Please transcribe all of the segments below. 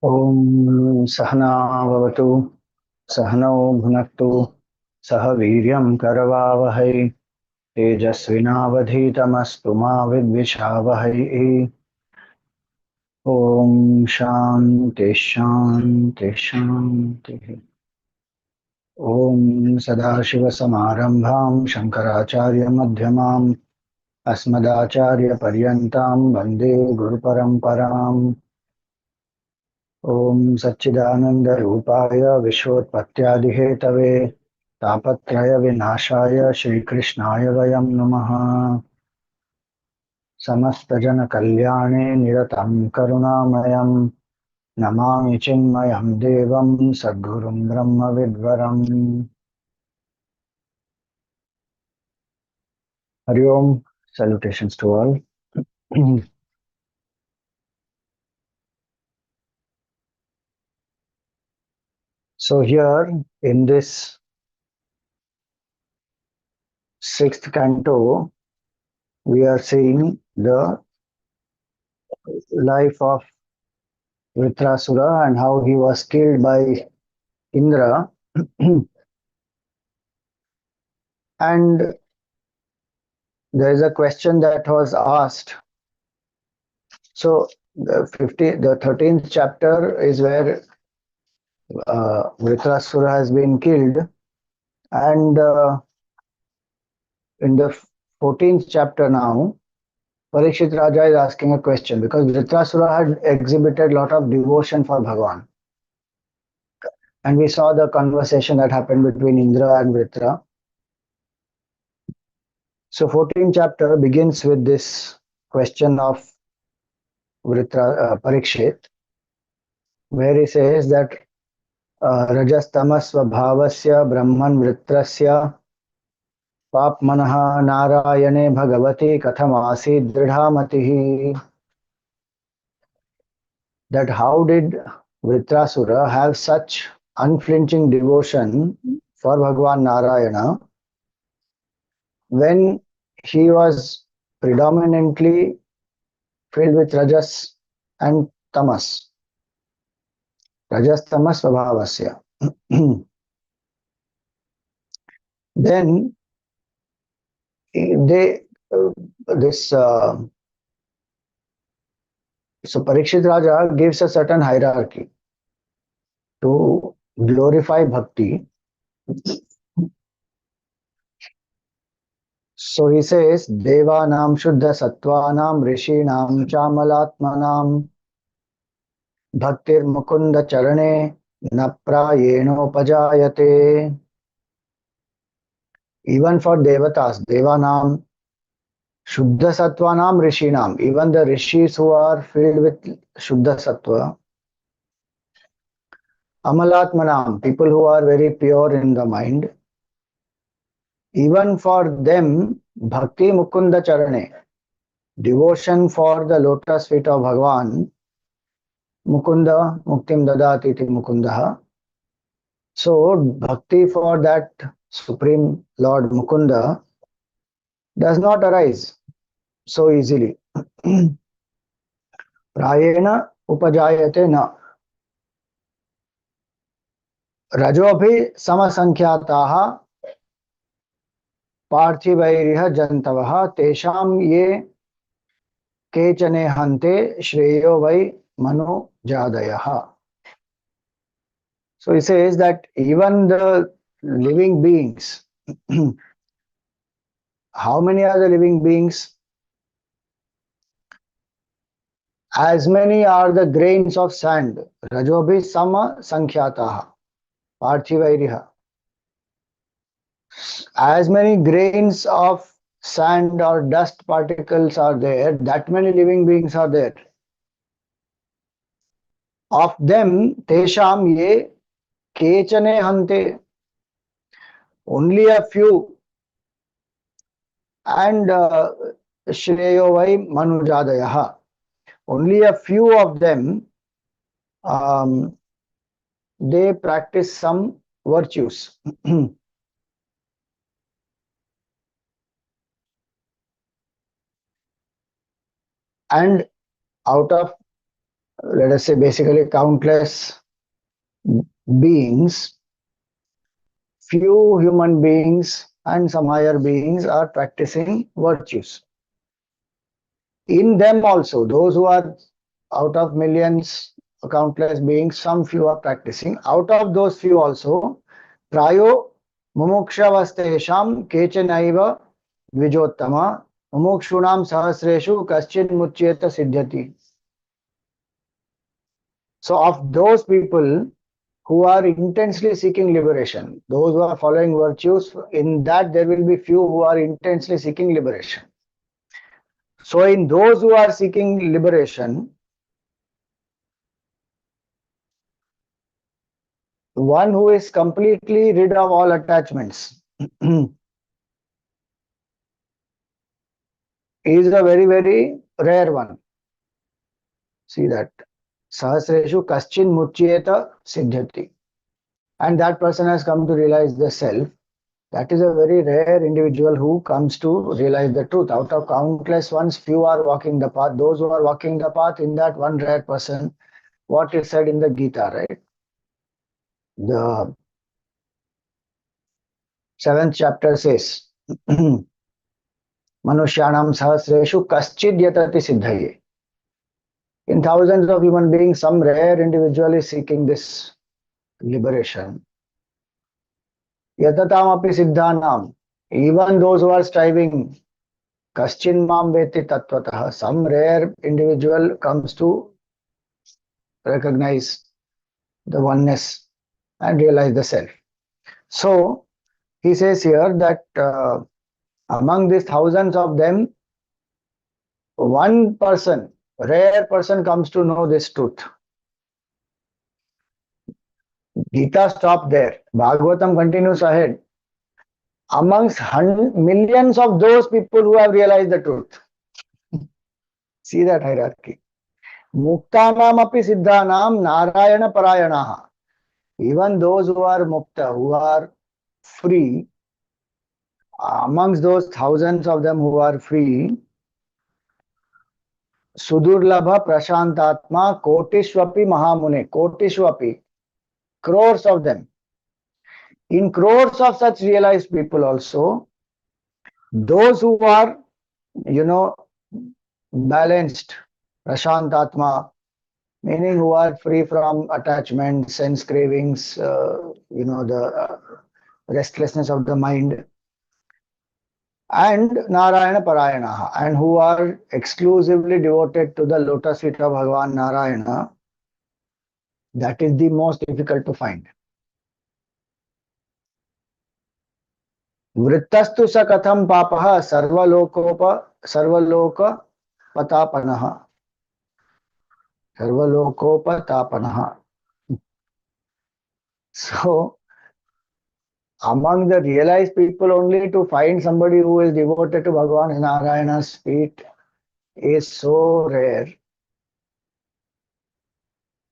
ॐ सहना भवतु सहनौ भुनक्तु सह वीर्यं करवावहै तेजस्विनावधीतमस्तु मा विद्विषावहै। ॐ शान्ति शान्ति शान्तिः। ॐ सदाशिवसमारम्भां शङ्कराचार्यमध्यमाम् अस्मदाचार्यपर्यन्तां वन्दे गुरुपरम्पराम्। ॐ सच्चिदानन्दरूपाय विश्वोत्पत्त्यादिहेतवे तापत्रयविनाशाय श्रीकृष्णाय वयं नमः। समस्तजनकल्याणे निरतं करुणामयं नमामि चिन्मयं देवं सद्गुरुं ब्रह्मविद्वरम्। हरि ओम, salutations to all. So here in this sixth canto, we are seeing the life of Vritrasura and how he was killed by Indra. And there is a question that was asked. So the 13th chapter is where Vritrasura has been killed, and in the 14th chapter now, Parikshit Raja is asking a question because Vritrasura had exhibited a lot of devotion for Bhagawan. And we saw the conversation that happened between Indra and Vritra. So 14th chapter begins with this question of Parikshit, where he says that Rajastamasva bhavasya brahman vritrasya papmanaha narayane bhagavati kathamasi dridhamatihi. That how did Vritrasura have such unflinching devotion for Bhagavan Narayana when he was predominantly filled with rajas and tamas. Rajas tamas svabhavasya. Then this so Parikshit Raja gives a certain hierarchy to glorify bhakti. So he says, Devanam Shuddha Sattvanam Rishinam Chamalatmanam Bhaktir Mukunda Charane Naprayeno Pajayate. Even for Devatas, Devanam Shuddha Sattvanam Rishinam, even the rishis who are filled with Shuddha Sattva, Amalatmanam, people who are very pure in the mind, even for them, Bhakti Mukunda Charane, devotion for the lotus feet of Bhagavan, Mukunda Muktim Dadati iti Mukundaha. So, bhakti for that Supreme Lord Mukunda does not arise so easily. Prayena upajayate na. Rajobhi samasankhyaataha पार्थिवैरिह जन्तवः तेषां ये केचने हन्ते श्रेयो वै मनुजादयः. So he says that even the living beings, how many are the living beings? As many are the grains of sand. Rajobhi sama sankhyaataha parthivairiha. As many grains of sand or dust particles are there, that many living beings are there. Of them, tesham ye kechane hante, only a few, and shreyo vai manujadayaha, only a few of them, they practice some virtues. And out of let us say basically countless beings, few human beings and some higher beings are practicing virtues. In them also, those who are out of millions, countless beings, some few are practicing. Out of those few also, prayo mumukshavasteisham kechanaiva dvijottama mumukshunam sahasreshu kaschin muchyeta siddhyati. So of those people who are intensely seeking liberation, those who are following virtues, in that there will be few who are intensely seeking liberation. So in those who are seeking liberation, one who is completely rid of all attachments is a very, very rare one. See that. Sahasreshu kaschin muchyeta siddhyati. And that person has come to realize the self. That is a very rare individual who comes to realize the truth. Out of countless ones, few are walking the path. Those who are walking the path, in that one rare person, what is said in the Gita, right? The 7th chapter says, Manushyanam sahasreshu kaschid yatati siddhaye. In thousands of human beings, some rare individual is seeking this liberation. Yatatam api siddhanam. Even those who are striving, kaschin mam veti tatvatah. Some rare individual comes to recognize the oneness and realize the self. So, he says here that among these thousands of them, one person, rare person comes to know this truth. Gita stopped there. Bhagavatam continues ahead. Amongst millions of those people who have realized the truth. See that hierarchy. Muktanam api siddhanam narayana parayanaha. Even those who are mukta, who are free, amongst those thousands of them who are free, Sudurlabha Prashantatma Kotishwapi Mahamune, Kotishwapi, crores of them. In crores of such realized people also, those who are, balanced, Prashantatma, meaning who are free from attachment, sense cravings, the restlessness of the mind, and Narayana Parayana, and who are exclusively devoted to the lotus feet of Bhagavan Narayana, that is the most difficult to find. Vritrastu sa katham papaha sarvaloka patapanaha. Sarvalokopatapanaha. So, among the realized people, only to find somebody who is devoted to Bhagavan Narayana's feet is so rare.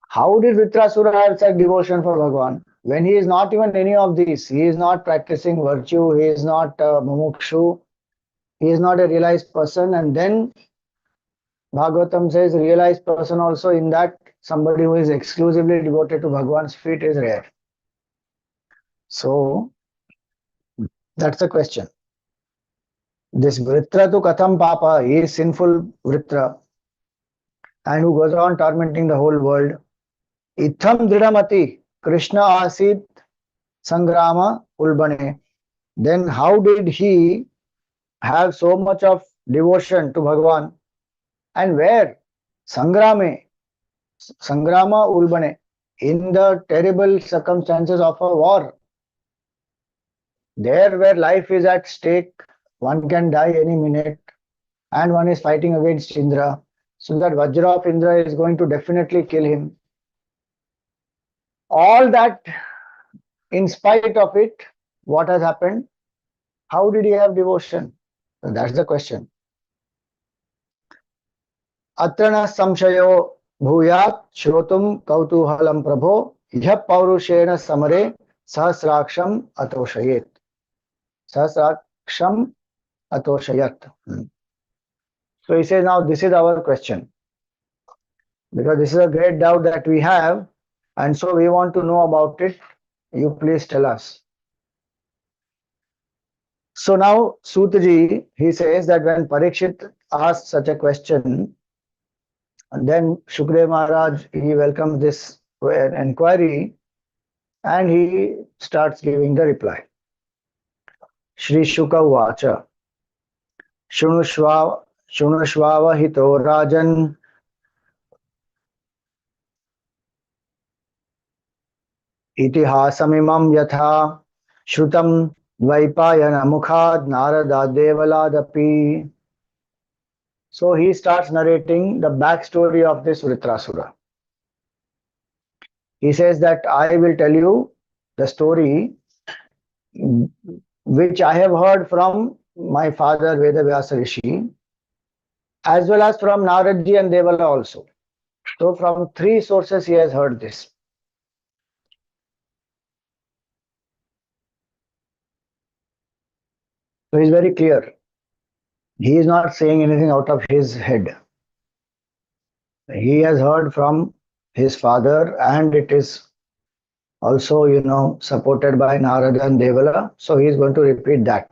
How did Vritrasura have such devotion for Bhagavan? When he is not even any of these, he is not practicing virtue, he is not mumukshu, he is not a realized person, and then Bhagavatam says realized person also, in that somebody who is exclusively devoted to Bhagavan's feet is rare. So, that's the question. This Vritra tu katham papa, he is sinful Vritra, and who goes on tormenting the whole world. Itham dridhamati Krishna asit sangrama ulbane. Then how did he have so much of devotion to Bhagavan? And where? Sangrame, sangrama ulbane, in the terrible circumstances of a war. There where life is at stake, one can die any minute, and one is fighting against Indra. So that Vajra of Indra is going to definitely kill him. All that, in spite of it, what has happened? How did he have devotion? So that's the question. Atrana samshayo bhuyat shrotum kautuhalam prabho yah paurushena samare sahasraksham atoshayet. Sahasraksham atoshayat. So he says, now this is our question. Because this is a great doubt that we have, and so we want to know about it. You please tell us. So now Sutaji, he says that when Parikshit asked such a question, and then Shukdev Maharaj, he welcomes this inquiry and he starts giving the reply. Shri Shuka Vacha Shunushva Shunushvavahito Rajan Itihasamimam Yatha Shrutam Dvaipayana Mukhad Narada Devaladapi. So he starts narrating the backstory of this Vritrasura. He says that I will tell you the story which I have heard from my father Vedavyasa Rishi, as well as from Naradji and Devala also. So from three sources he has heard this. So he is very clear. He is not saying anything out of his head. He has heard from his father, and it is also, supported by Narada and Devala. So he is going to repeat that.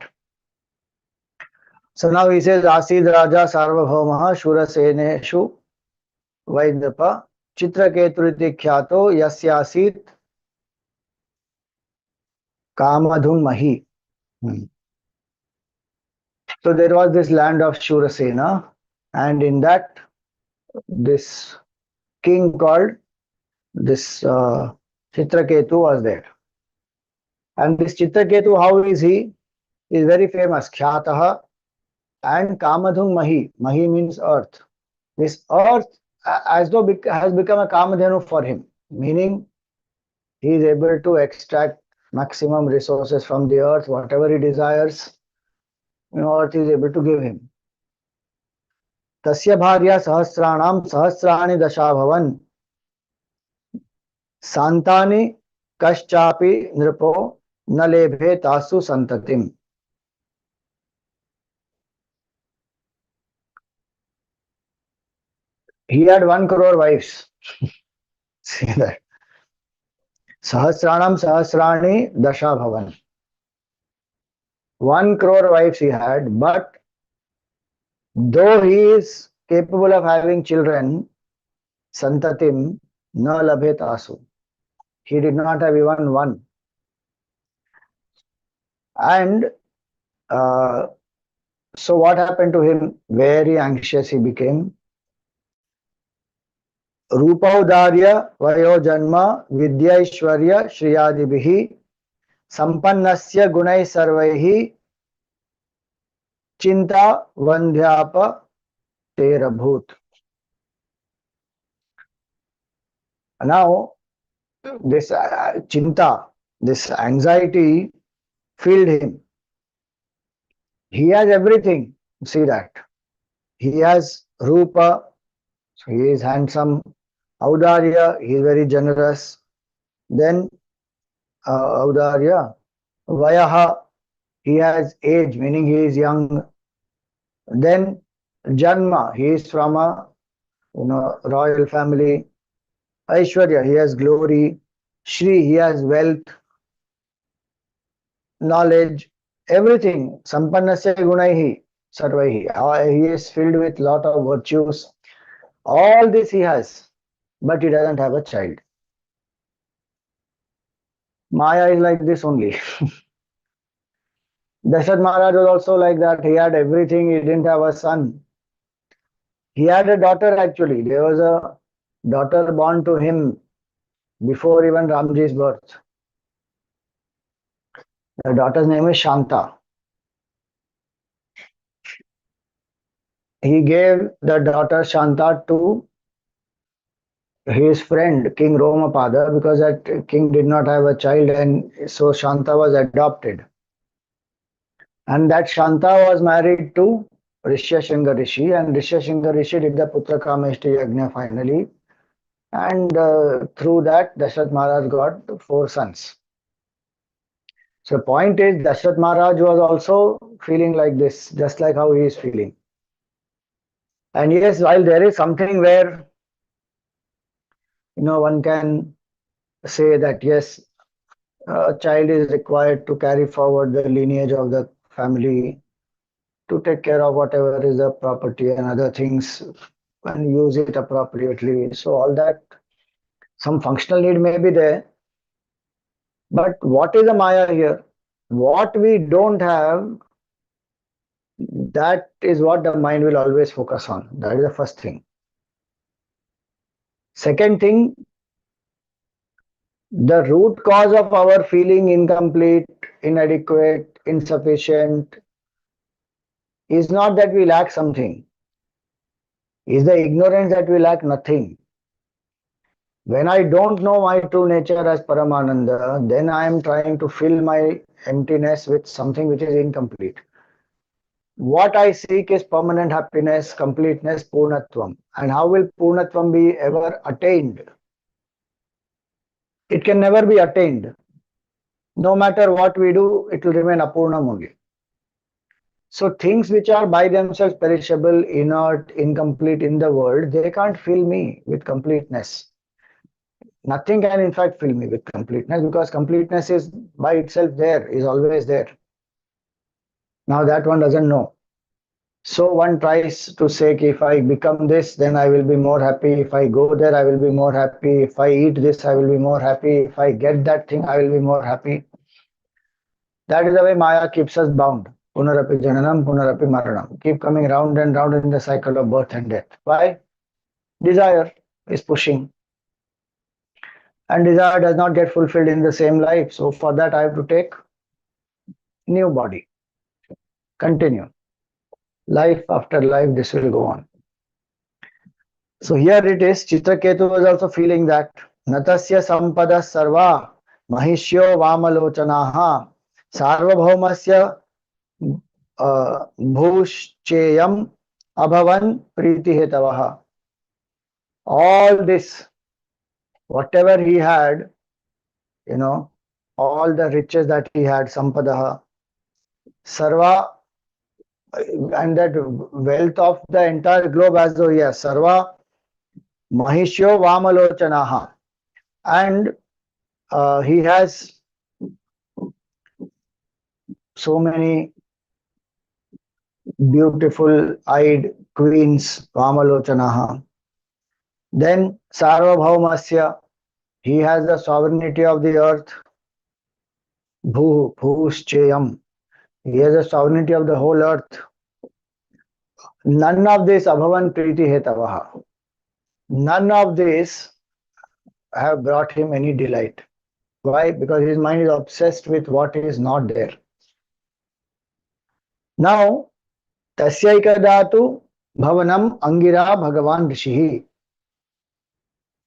So now he says, Asid Raja Sarvabhaumaha Shuraseneshu Vaidapa Chitraketuriti Khyato Yasyasit Kamadhun Mahi. So there was this land of Shurasena, and in that, this king called this Chitraketu was there. And this Chitraketu, how is he? He is very famous. Khyataha and Kamadhung Mahi. Mahi means earth. This earth, as though has become a Kamadhenu for him, meaning he is able to extract maximum resources from the earth, whatever he desires, earth is able to give him. Tasya bharya sahasranam sahasrani dasha bhavan santani kaschapi nripo nalebhe tasu santatim. He had 1 crore wives. See that. Sahasranam sahasrani dasha bhavan. 1 crore wives he had, but though he is capable of having children, santatim na labhet asu. He did not have even one. And so what happened to him? Very anxious he became. Rupaudarya vayo janma vidyaishwarya shriyadibihi sampannasya gunai sarvaihi chinta vandhyapa terabhut. Now, this chinta, this anxiety filled him. He has everything. See that. He has rupa, so he is handsome. Audarya, he is very generous. Then Audarya, Vayaha, he has age, meaning he is young. Then Janma, he is from a royal family. Aishwarya, he has glory. Shri, he has wealth, knowledge, everything. Sampannasya gunaihi sarvaihi. He is filled with lot of virtues. All this he has, but he doesn't have a child. Maya is like this only. Dasharatha Maharaj was also like that. He had everything, he didn't have a son. He had a daughter actually. There was a daughter born to him before even Ramji's birth. The daughter's name is Shanta. He gave the daughter Shanta to his friend King Romapada because that king did not have a child, and so Shanta was adopted. And that Shanta was married to Rishyasringa Rishi, and Rishyasringa Rishi did the Putra Kameshti Yajna finally. And through that, Dasharatha Maharaj got 4 sons. So the point is, Dasharatha Maharaj was also feeling like this, just like how he is feeling. And yes, while there is something where One can say that yes, a child is required to carry forward the lineage of the family, to take care of whatever is the property and other things and use it appropriately. So all that, some functional need may be there, but what is the Maya here? What we don't have, that is what the mind will always focus on. That is the first thing. Second thing, the root cause of our feeling incomplete, inadequate, insufficient is not that we lack something, is the ignorance that we lack nothing. When I don't know my true nature as Paramananda, then I am trying to fill my emptiness with something which is incomplete. What I seek is permanent happiness, completeness, Purnatvam. And how will Purnatvam be ever attained? It can never be attained. No matter what we do, it will remain Apurnam only. So things which are by themselves perishable, inert, incomplete in the world, they can't fill me with completeness. Nothing can in fact fill me with completeness, because completeness is by itself there, is always there. Now that one doesn't know. So one tries to say, if I become this, then I will be more happy. If I go there, I will be more happy. If I eat this, I will be more happy. If I get that thing, I will be more happy. That is the way Maya keeps us bound. Punarapi Jananam, Punarapi Maranam. Keep coming round and round in the cycle of birth and death. Why? Desire is pushing. And desire does not get fulfilled in the same life. So for that, I have to take new body. Continue. Life after life, this will go on. So here it is, Chitraketu was also feeling that Natasya Sampada Sarva Mahishyo Vamalochanaha Sarvabhaumasya Bhushcheyam Abhavan Priti Hetavaha. All this, whatever he had, all the riches that he had, Sampadaha, Sarva, and that wealth of the entire globe, as though, yes, Sarva Mahishyo Vamalochanaha. And he has so many beautiful eyed queens, Vamalochanaha. Then Sarvabhaumasya, he has the sovereignty of the earth. Bhushcheyam, he has the sovereignty of the whole earth. None of this Abhavan Priti Hetavaha. None of this have brought him any delight. Why? Because his mind is obsessed with what is not there. Now, Tasyaikadatu Bhavanam Angira Bhagawan Rishihi.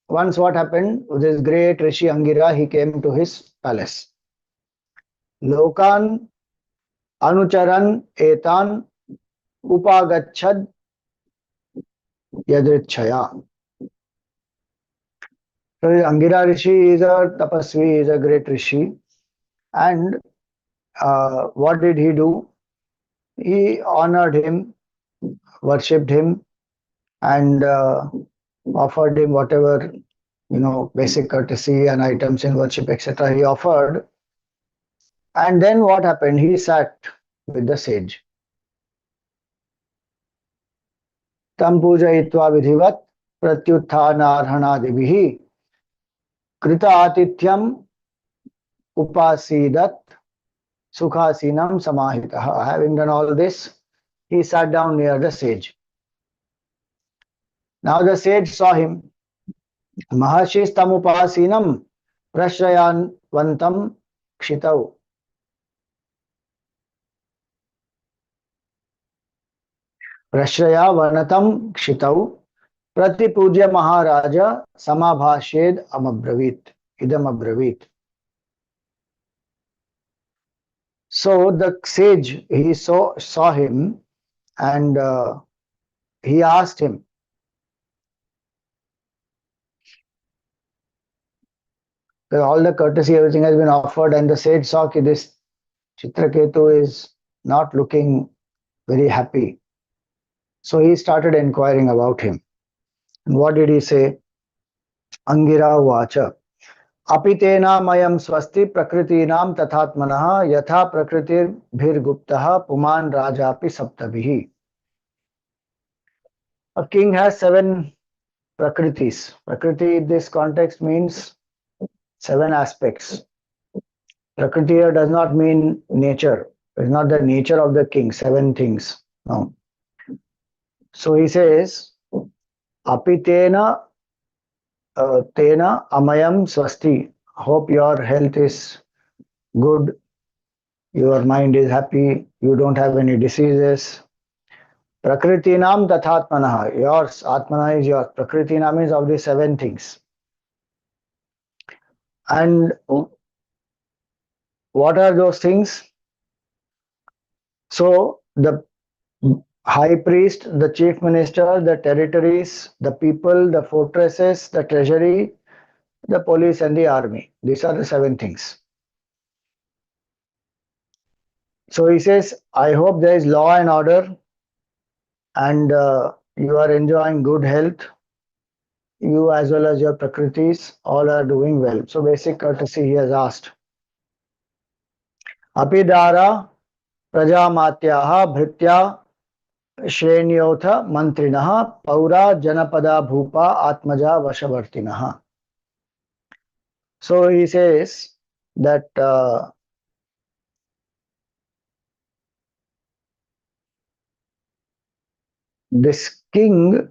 Once what happened, this great Rishi Angira, he came to his palace. Lokan Anucharan Etan Upagachad Yadrichaya. So Angira Rishi is a tapasvi, is a great Rishi. And what did he do? He honored him, worshipped him, and offered him whatever, basic courtesy and items in worship, etc. he offered. And then what happened? He sat with the sage. Tam pujayitva vidhivat pratyuthanarhanadibihi krita atityam upasidat sukhasinam samahitaha. Having done all this, he sat down near the sage. Now the sage saw him. Mahashistam upasinam prashrayanvantam kshitau. Prashraya vanatam kshitau pratipujya maharaja samabhashed amabravit. Idam abravit. So the sage, he saw him, and he asked him, all the courtesy, everything has been offered, and the sage saw that this Chitraketu is not looking very happy. So he started inquiring about him. And what did he say? Angira Vacha. Apitena mayam swasti prakritinam tathatmanah yatha prakritir bhirguptaha puman rajapi saptabhihi. A king has seven prakritis. Prakriti in this context means seven aspects. Prakriti here does not mean nature. It's not the nature of the king, seven things. No. So he says, Apitena tena amayam swasti. Hope your health is good, your mind is happy, you don't have any diseases. Prakritinam tathatmanaha. Yours, Atmana is yours. Prakritinam is of the seven things. And what are those things? So the high priest, the chief minister, the territories, the people, the fortresses, the treasury, the police and the army. These are the seven things. So he says, I hope there is law and order and you are enjoying good health. You as well as your prakritis all are doing well. So basic courtesy he has asked. Apidara prajamatyaha bhritya श्रेण्योथ मंत्रिणः Paura जनपदा भूपा atmaja vashavartinah. So he says that this king,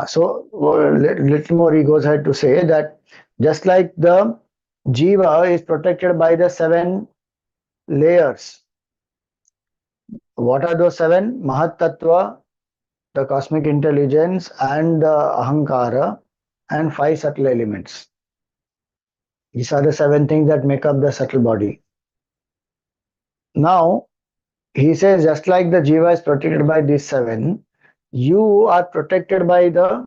so little more he goes ahead to say that just like the jiva is protected by the seven layers. What are those seven? Mahat Tattva, the cosmic intelligence, and Ahankara, and five subtle elements. These are the seven things that make up the subtle body. Now, he says, just like the jiva is protected by these seven, you are protected by the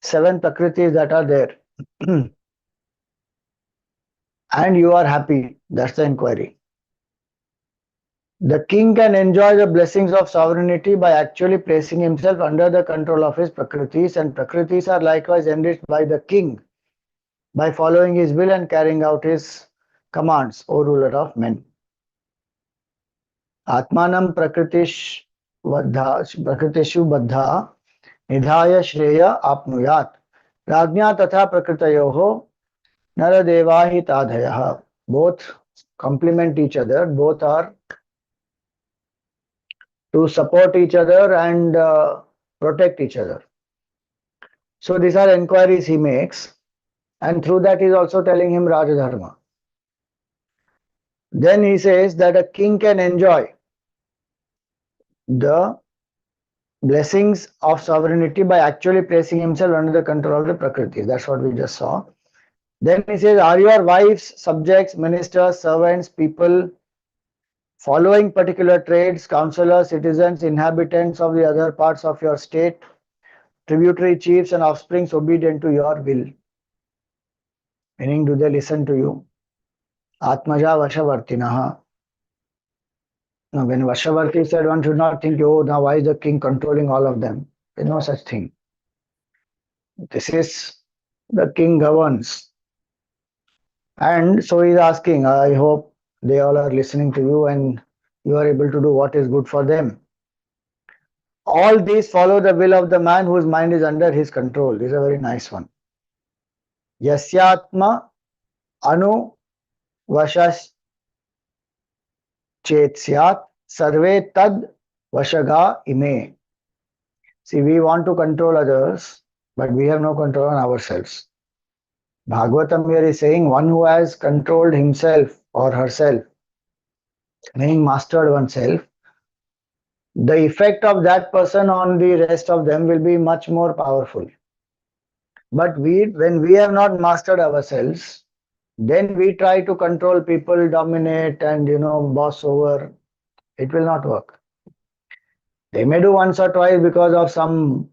seven prakritis that are there. And you are happy. That's the inquiry. The king can enjoy the blessings of sovereignty by actually placing himself under the control of his prakritis, and prakritis are likewise enriched by the king by following his will and carrying out his commands, O ruler of men. Atmanam prakritishu baddha nidhaya shreya apnuyat rajnya tatha prakritayoho naradevahi tadhayah. Both complement each other, both are to support each other and protect each other. So these are inquiries he makes, and through that he is also telling him Rajadharma. Then he says that a king can enjoy the blessings of sovereignty by actually placing himself under the control of the Prakriti. That's what we just saw. Then he says, are your wives, subjects, ministers, servants, people following particular trades, counselors, citizens, inhabitants of the other parts of your state, tributary chiefs and offsprings obedient to your will? Meaning, do they listen to you? Atmaja Vashavartinaha. Now, when Vashavarti said, one should not think, oh, now why is the king controlling all of them? There is no such thing. This is the king governs. And so he is asking, I hope they all are listening to you and you are able to do what is good for them. All these follow the will of the man whose mind is under his control. This is a very nice one. Yasyatma anu vashas chetsyat sarve tad vashaga ime. See, we want to control others, but we have no control on ourselves. Bhagavatam here is saying one who has controlled himself or herself, meaning mastered oneself, the effect of that person on the rest of them will be much more powerful. But when we have not mastered ourselves, then we try to control people, dominate and boss over. It will not work. They may do once or twice because of some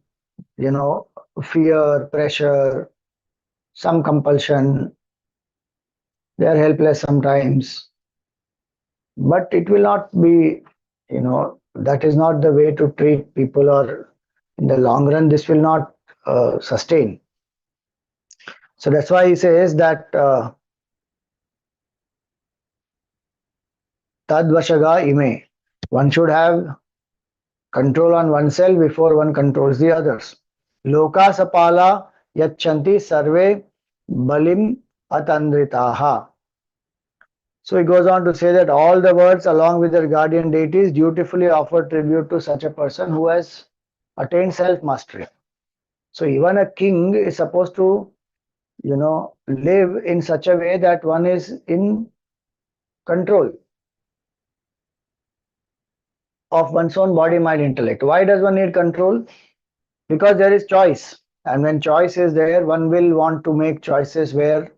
fear, pressure, some compulsion. They are helpless sometimes. But it will not be, that is not the way to treat people, or in the long run, this will not sustain. So that's why he says that Tadvashaga ime. One should have control on oneself before one controls the others. Loka sapala yachanti sarve balim atandritaha. So he goes on to say that all the words, along with their guardian deities, dutifully offer tribute to such a person who has attained self mastery. So even a king is supposed to, live in such a way that one is in control of one's own body, mind, intellect. Why does one need control? Because there is choice. And when choice is there, one will want to make choices where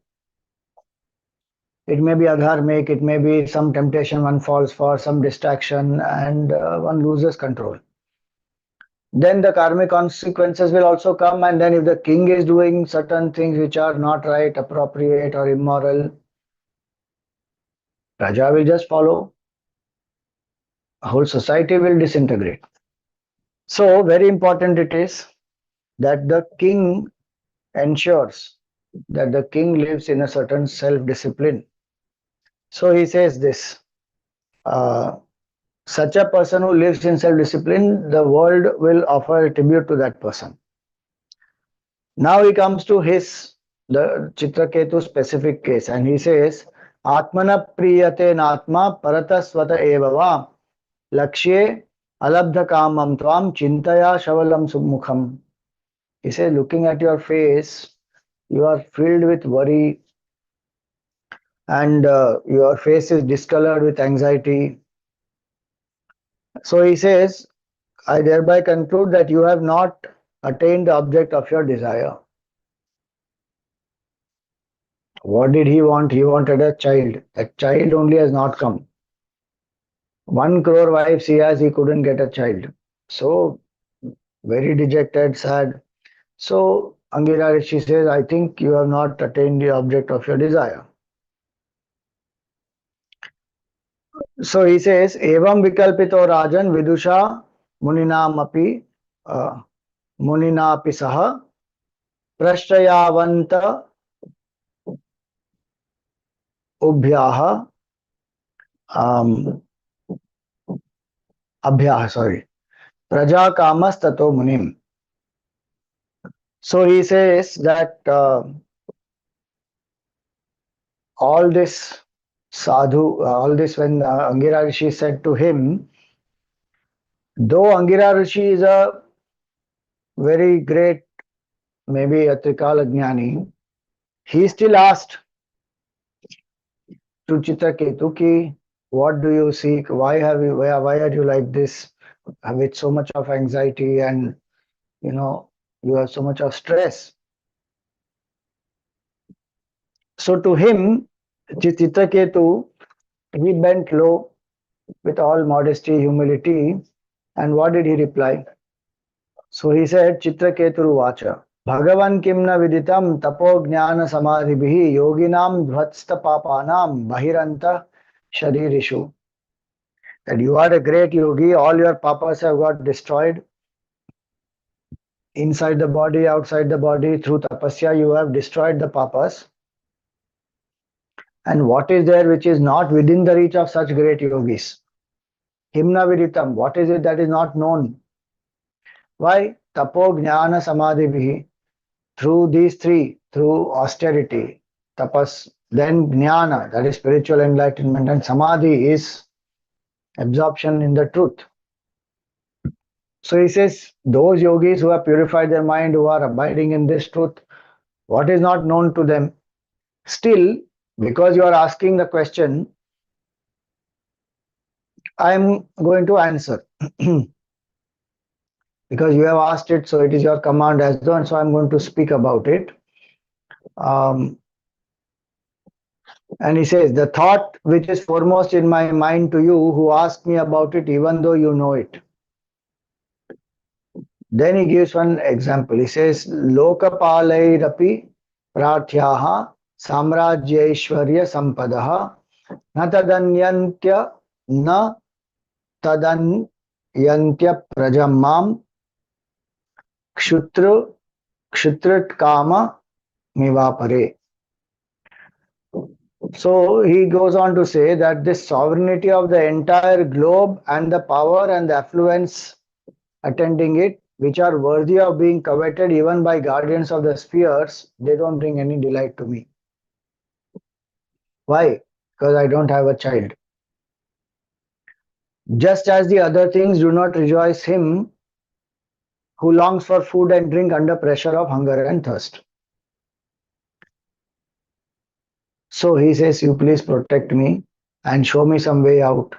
it may be adharmic, it may be some temptation one falls for, some distraction, and one loses control. Then the karmic consequences will also come, and then if the king is doing certain things which are not right, appropriate, or immoral, Raja will just follow. Whole society will disintegrate. So, very important it is that the king ensures that the king lives in a certain self discipline. So, he says this uh, such a person who lives in self discipline, the world will offer a tribute to that person. Now he comes to the Chitraketu specific case, and he says, Atmana priyate natma paratasvata evava lakshye alabdha kamam tvam chintaya shavalam sumukham. He says, looking at your face, you are filled with worry, and your face is discolored with anxiety. So he says, I thereby conclude that you have not attained the object of your desire. What did he want? He wanted a child. That child only has not come. 1 crore wives he has, he couldn't get a child. So, very dejected, sad. So, Angira Rishi says, I think you have not attained the object of your desire. So, he says, Evam Vikalpito Rajan Vidusha Muninamapi Muninapi Saha Prashtayavanta Ubhyaha Abhyaha, sorry. Praja Kamas Tato Munim. So he says that all this sadhu, all this when Angira Rishi said to him, though Angira Rishi is a very great, maybe a Trikala Jnani, he still asked to Chitraketu ki, what do you seek? Why are you like this with so much of anxiety and you have so much of stress? So to him, Chitraketu, he bent low with all modesty, humility, and what did he reply? So he said, Chitraketuru Vacha. Bhagavan kimna viditam tapo jnana samadhibhi yoginam dvatsta papanam bahiranta sharirishu. That you are a great yogi, all your papas have got destroyed. Inside the body, outside the body, through tapasya, you have destroyed the papas. And what is there which is not within the reach of such great yogis? Himna viditam, what is it that is not known? Why? Tapo jnana samadhibhi. Through these three, through austerity, tapas, then jnana, that is spiritual enlightenment, and samadhi is absorption in the truth. So he says, those yogis who have purified their mind, who are abiding in this truth, what is not known to them? Still, because you are asking the question, I am going to answer. Because you have asked it, so it is your command as though, and so I am going to speak about it. And he says, the thought which is foremost in my mind to you who ask me about it, even though you know it. Then he gives one example. He says, Lokapalairapi prathyaha samrajyaishwarya sampadaha na tadanyantya na tadanyantya prajamam kshutra kama mivapare. So he goes on to say that this sovereignty of the entire globe and the power and the affluence attending it, which are worthy of being coveted even by guardians of the spheres, they don't bring any delight to me. Why? Because I don't have a child. Just as the other things do not rejoice him who longs for food and drink under pressure of hunger and thirst. So he says, you please protect me and show me some way out.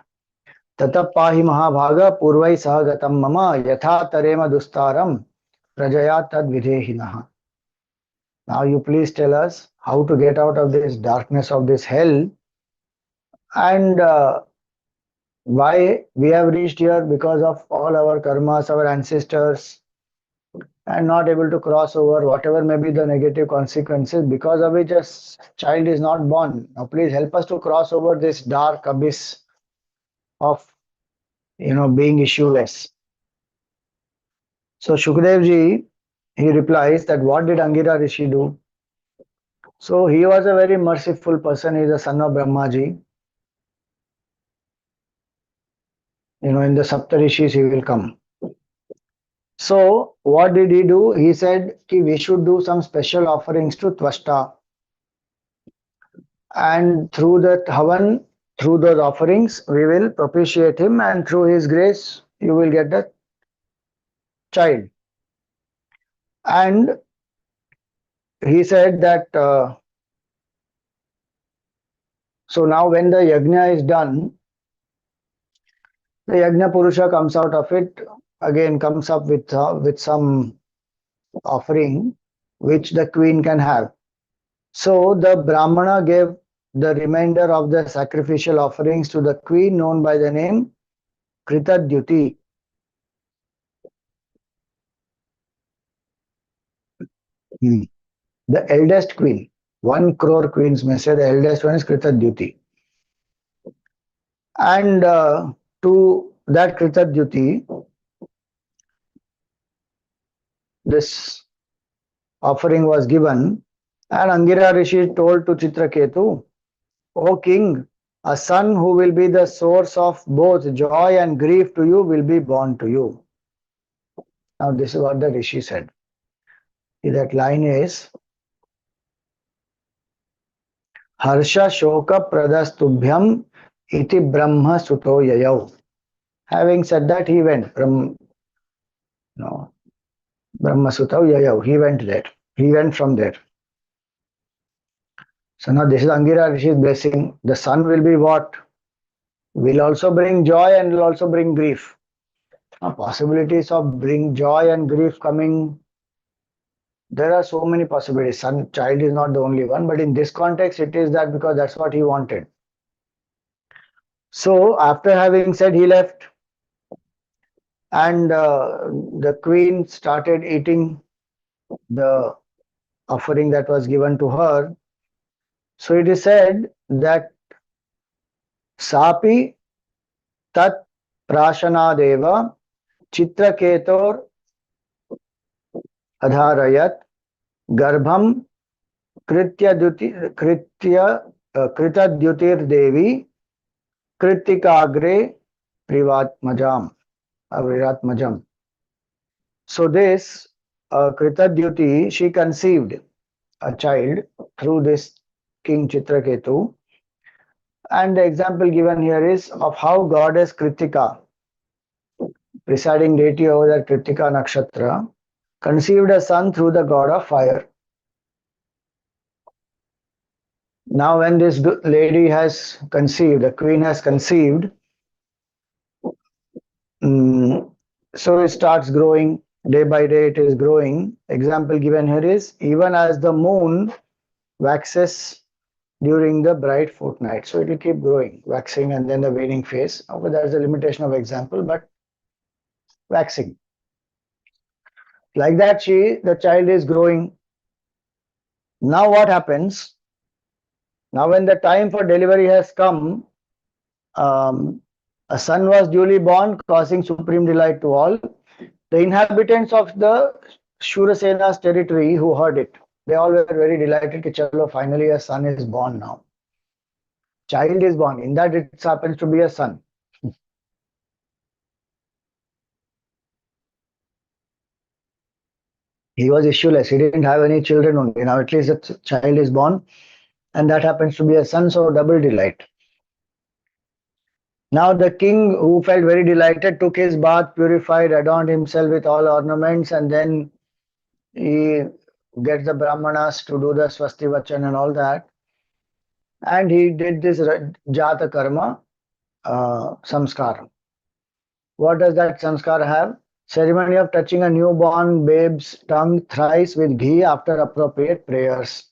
Tata pahi mahabhaga purvai sahagatam mama yatha tarema dustaram prajaya tad videhinaha. Now you please tell us how to get out of this darkness of this hell, and why we have reached here because of all our karmas, our ancestors, and not able to cross over whatever may be the negative consequences because of which a child is not born. Now please help us to cross over this dark abyss of being issueless. So Shukdev ji, he replies that what did Angira Rishi do? So he was a very merciful person. He is a son of Brahmaji. In the Saptarishis he will come. So what did he do? He said ki we should do some special offerings to Tvashta. And through that Havan, through those offerings, we will propitiate him, and through his grace, you will get the child. And he said that so now when the yajna is done, the yajna purusha comes out of it, again comes up with some offering which the queen can have. So the Brahmana gave the remainder of the sacrificial offerings to the queen known by the name Kritadyuti. The eldest queen. 1 crore queens may say the eldest one is Kritadyuti. And to that Kritadyuti, this offering was given, and Angira Rishi told to Chitraketu, O king, a son who will be the source of both joy and grief to you will be born to you. Now this is what the Rishi said. That line is Harsha Shoka Pradastubhyam iti Brahma Suto Yayau. Having said that, he went from Brahma Suto Yayau. He went there. He went from there. So now this is Angira Rishi's blessing. The son will be what? Will also bring joy and will also bring grief. Now, possibilities of bring joy and grief coming, there are so many possibilities. Child is not the only one, but in this context, it is that because that's what he wanted. So after having said, he left, and the queen started eating the offering that was given to her. So it is said that Sapi tat prashanadeva Chitraketor adharayat garbham kritadyutir devi kritikagre privatmajam. So this Kritadyuti, she conceived a child through this King Chitraketu, and the example given here is of how goddess Kritika, presiding deity over the Kritika Nakshatra, conceived a son through the god of fire. Now when this lady has conceived, the queen has conceived, so it starts growing, day by day it is growing. Example given here is even as the moon waxes during the bright fortnight. So it will keep growing, waxing, and then the waning phase. Okay, that's a limitation of example, but waxing. Like that, the child is growing. Now what happens? Now when the time for delivery has come, a son was duly born, causing supreme delight to all. The inhabitants of the Shurasena's territory who heard it, they all were very delighted that chalo, finally a son is born now. Child is born. In that it happens to be a son. He was issueless. He didn't have any children only. Now at least a child is born, and that happens to be a son, so double delight. Now the king, who felt very delighted, took his bath, purified, adorned himself with all ornaments, and then he gets the brahmanas to do the swasti vachan and all that. And he did this jata karma samskar. What does that samskar have? Ceremony of touching a newborn babe's tongue thrice with ghee after appropriate prayers.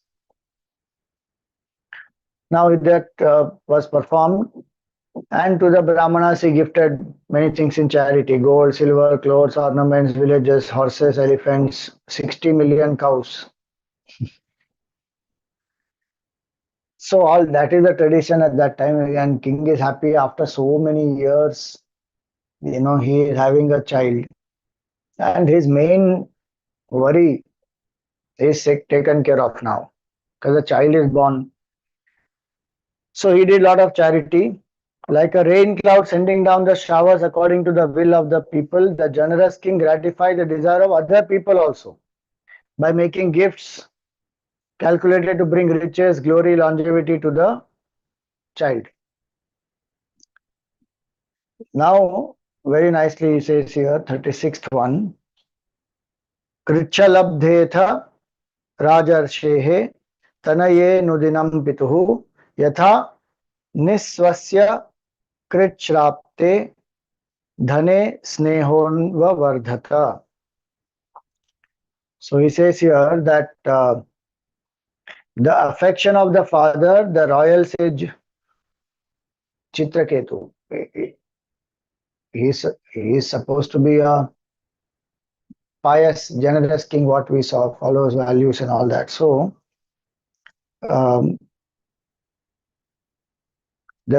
Now that was performed, and to the brahmanas he gifted many things in charity: gold, silver, clothes, ornaments, villages, horses, elephants, 60 million cows. So all that is the tradition at that time, and king is happy after so many years. He is having a child, and his main worry is taken care of now because the child is born. So he did a lot of charity. Like a rain cloud sending down the showers according to the will of the people, the generous king gratified the desire of other people also by making gifts calculated to bring riches, glory, longevity to the child. Now, very nicely he says here, 36th one, Krichalabdhetha Rajarshehe Tanaye Nudinam Pituhu Yatha Niswasya Krichrapte Dhane Snehonva Vardhata. So he says here that the affection of the father, the royal sage Chitraketu, he is supposed to be a pious, generous king, what we saw, follows values and all that. So, the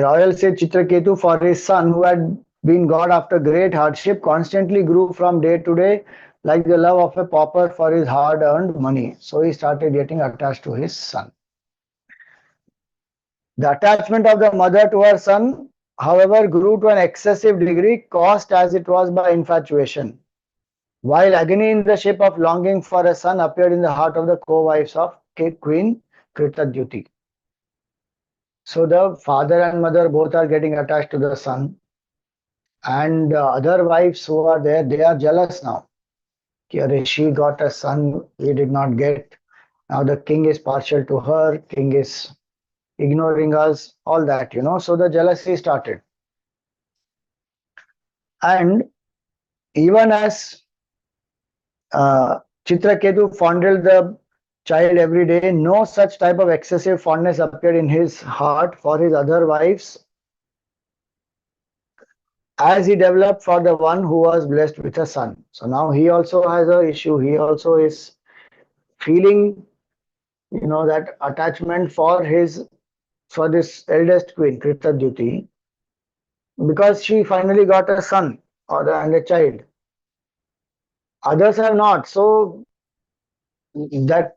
royal sage Chitraketu, for his son, who had been god after great hardship, constantly grew from day to day like the love of a pauper for his hard-earned money. So he started getting attached to his son. The attachment of the mother to her son, however, grew to an excessive degree, caused as it was by infatuation. While agony in the shape of longing for a son appeared in the heart of the co-wives of Queen Kritadyuti. So the father and mother both are getting attached to the son, and other wives who are there, they are jealous now. She got a son, we did not get. Now the king is partial to her, king is ignoring us, all that, So the jealousy started. And even as Chitraketu fondled the child every day, no such type of excessive fondness appeared in his heart for his other wives as he developed for the one who was blessed with a son. So now he also has an issue. He also is feeling, that attachment for this eldest queen, Kritadyuti, because she finally got a son and a child. Others have not. So that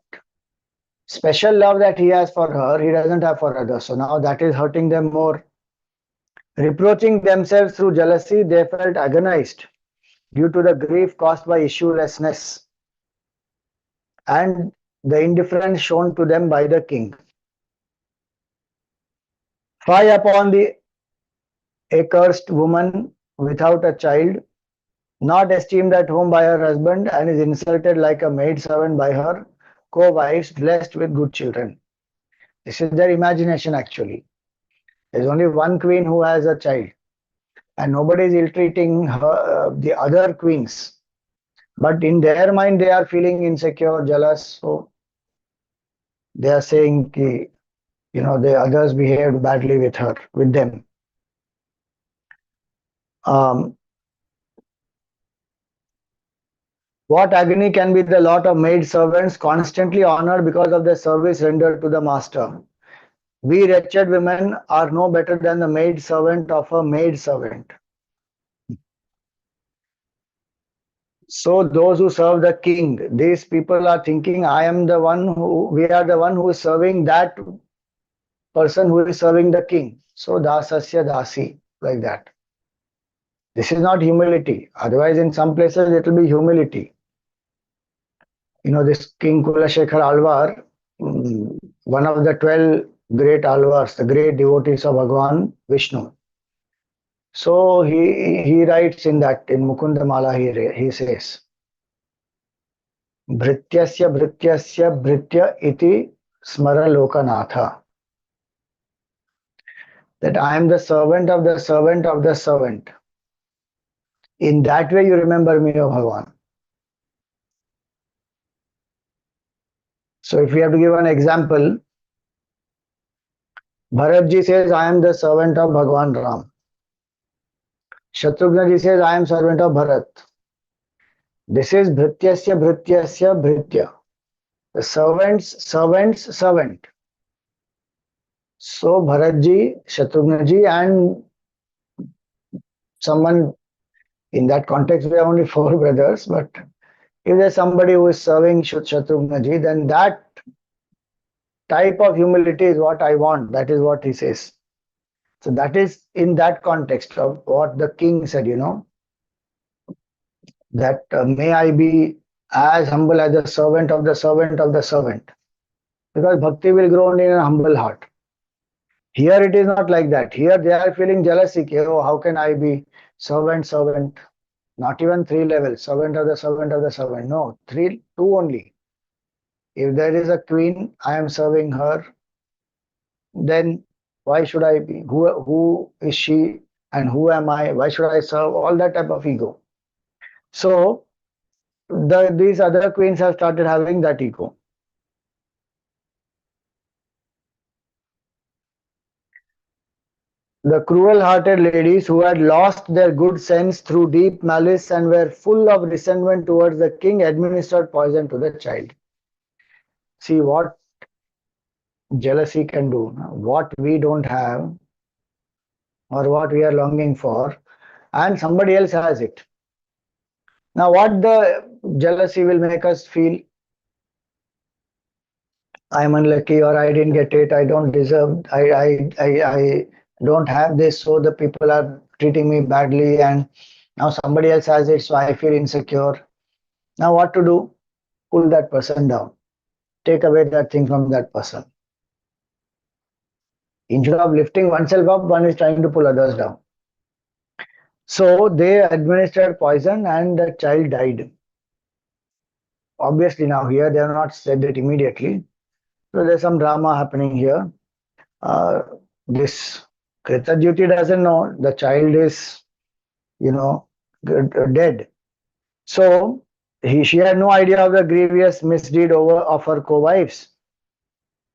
special love that he has for her, he doesn't have for others. So now that is hurting them more. Reproaching themselves through jealousy, they felt agonized due to the grief caused by issuelessness and the indifference shown to them by the king. Fie upon the accursed woman without a child, not esteemed at home by her husband, and is insulted like a maidservant by her co-wives blessed with good children. This is their imagination actually. There's only one queen who has a child, and nobody is ill-treating the other queens. But in their mind, they are feeling insecure, jealous. So they are saying, the others behaved badly with them. What agony can be the lot of maid servants constantly honored because of their service rendered to the master? We wretched women are no better than the maid servant of a maid servant. So those who serve the king, these people are thinking, we are the one who is serving that person who is serving the king. So dasasya dasi, like that. This is not humility. Otherwise, in some places it will be humility. This King Kulashekar Alvar, one of the 12 great Alvars, the great devotees of Bhagawan Vishnu. So he writes in Mukunda Mala, he says, Bhrityasya Bhrityasya Bhritya iti smara lokanatha. That I am the servant of the servant of the servant. In that way you remember me, O Bhagavan. So if we have to give an example, Bharatji says, I am the servant of Bhagavan Ram. Shatrugnaji says, I am servant of Bharat. This is Bhrityasya Bhrityasya Bhritya. The servant's servant. So Bharatji, Shatrugnaji, and someone in that context, we have only four brothers, but if there's somebody who is serving Shatrugnaji, then that type of humility is what I want. That is what he says. So that is in that context of what the king said, that may I be as humble as the servant of the servant of the servant. Because bhakti will grow only in a humble heart. Here it is not like that. Here they are feeling jealousy. Oh, how can I be servant, servant? Not even three levels. Servant of the servant of the servant. No, two only. If there is a queen, I am serving her. Then why should I be? Who is she and who am I? Why should I serve? All that type of ego. So these other queens have started having that ego. The cruel-hearted ladies who had lost their good sense through deep malice and were full of resentment towards the king administered poison to the child. See what jealousy can do. What we don't have or what we are longing for, and somebody else has it. Now what the jealousy will make us feel? I'm unlucky, or I didn't get it, I don't deserve, I don't have this, so the people are treating me badly, and now somebody else has it, so I feel insecure. Now what to do? Pull that person down. Take away that thing from that person. Instead of lifting oneself up, one is trying to pull others down. So they administered poison and the child died. Obviously now here they have not said it immediately. So there's some drama happening here. This Krita duty doesn't know the child is, dead. So she had no idea of the grievous misdeed of her co-wives.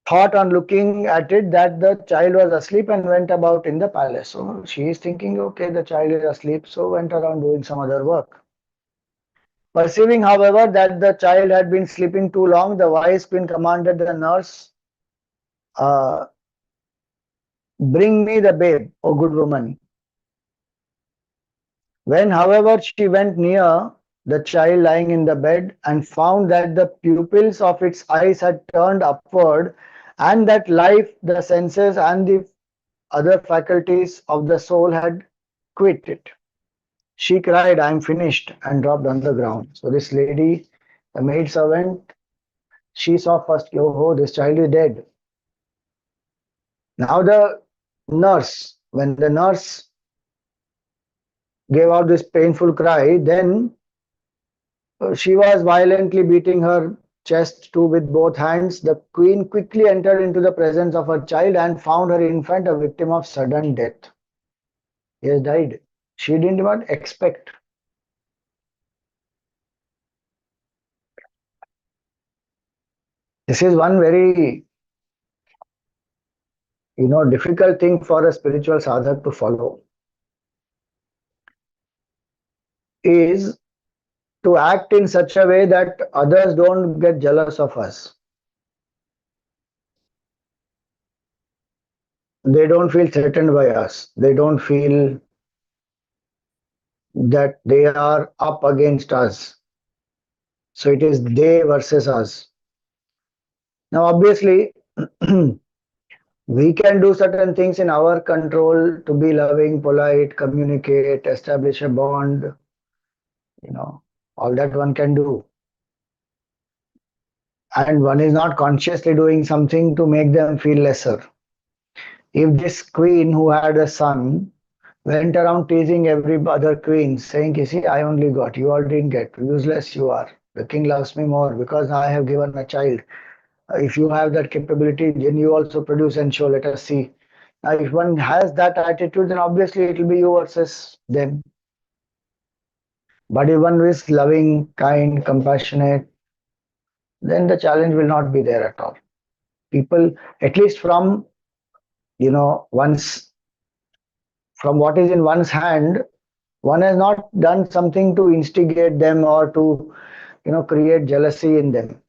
Thought on looking at it that the child was asleep and went about in the palace. So she is thinking, okay, the child is asleep, so went around doing some other work. Perceiving, however, that the child had been sleeping too long, the wise queen commanded the nurse, bring me the babe, O good woman. When, however, she went near the child lying in the bed and found that the pupils of its eyes had turned upward, and that life, the senses, and the other faculties of the soul had quit it, she cried, I am finished, and dropped on the ground. So this lady, the maid servant, she saw first, oh, this child is dead. Now the nurse, when the nurse gave out this painful cry, then she was violently beating her chest too with both hands. The queen quickly entered into the presence of her child and found her infant a victim of sudden death. He has died. She didn't even expect. This is one very, difficult thing for a spiritual sadhak to follow, is to act in such a way that others don't get jealous of us. They don't feel threatened by us. They don't feel that they are up against us. So it is they versus us. Now, obviously, we can do certain things in our control to be loving, polite, communicate, establish a bond, you know, all that one can do. And one is not consciously doing something to make them feel lesser. If this queen who had a son went around teasing every other queen, saying, you see, I only got, you all didn't get, useless you are. The king loves me more because I have given a child. If you have that capability, then you also produce and show, let us see. Now, if one has that attitude, then obviously it will be you versus them. But if one is loving, kind, compassionate, then the challenge will not be there at all. People, at least from, one's, from what is in one's hand, one has not done something to instigate them or to, create jealousy in them.